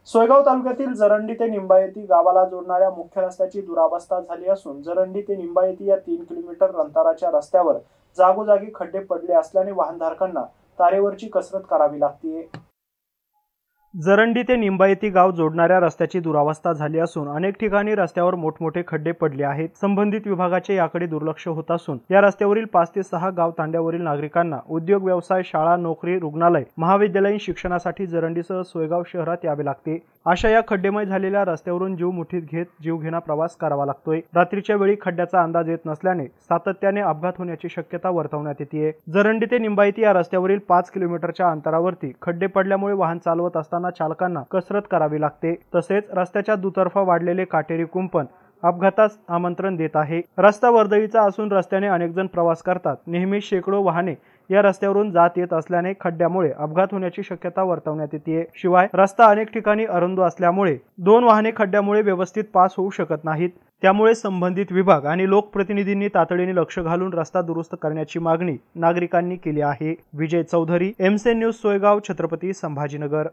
सोयगाव तालुक्यातील जरंडी ते निंबायती गावाला जोडणाऱ्या मुख्य रस्त्याची दुरावस्था झाली असून जरंडी ते निंबायती या 3 किलोमीटर अंतराच्या रस्त्यावर जागोजागी खड्डे पडले असल्याने वाहनधारकांना तारेवरची कसरत करावी लागते। जरंडी ते निंबायती गाव जोडणाऱ्या रस्त्याची दुरावस्था झाली असून अनेक ठिकाणी रस्त्यावर मोठमोठे खड्डे पडले आहेत। संबंधित विभागाचे याकडे दुर्लक्ष होत असून या रस्त्यावरील 5 ते 6 गाव तांड्यावरील नागरिकांना उद्योग व्यवसाय शाळा नोकरी रुग्णालय महाविद्यालयीन शिक्षणासाठी जरंडीसह सोयगाव शहरात यावे लागते। अशा या खड्डेमय झालेल्या रस्त्यावरून जीव मुठीत घेत जीवघेणा प्रवास करावा लागतोय। रात्रीच्या वेळी खड्ड्याचा अंदाज येत नसल्याने सातत्याने अपघात होण्याची शक्यता वर्तवण्यात येते। जरंडी ते निंबायती या रस्त्यावरील 5 किलोमीटरच्या अंतरावरती खड्डे पडल्यामुळे वाहन चालवत असताना चालकांना कसरत करावी लागते। तसेच रस्त्याच्या दुतर्फा वाढलेले काटेरी कुंपण अपघातास आमंत्रण देत आहे। रस्ता वर्दळीचा असून रस्त्याने अनेक जण प्रवास करतात। नेहमी शेकडो वाहने या रस्त्यावरून जात येत असल्याने खड्ड्यामुळे अपघात होण्याची शक्यता वर्तवण्यात येते। शिवाय रस्ता अनेक ठिकाणी अरुंद असल्यामुळे 2 वाहने खड्ड्यामुळे व्यवस्थित पास होऊ शकत नाहीत। त्यामुळे संबंधित विभाग आणि लोकप्रतिनिधींनी तातडीने लक्ष घालून रस्ता दुरुस्त करण्याची मागणी नागरिकांनी केली आहे। विजय चौधरी, एमसेन न्यूज, सोयगाव, छत्रपती संभाजीनगर।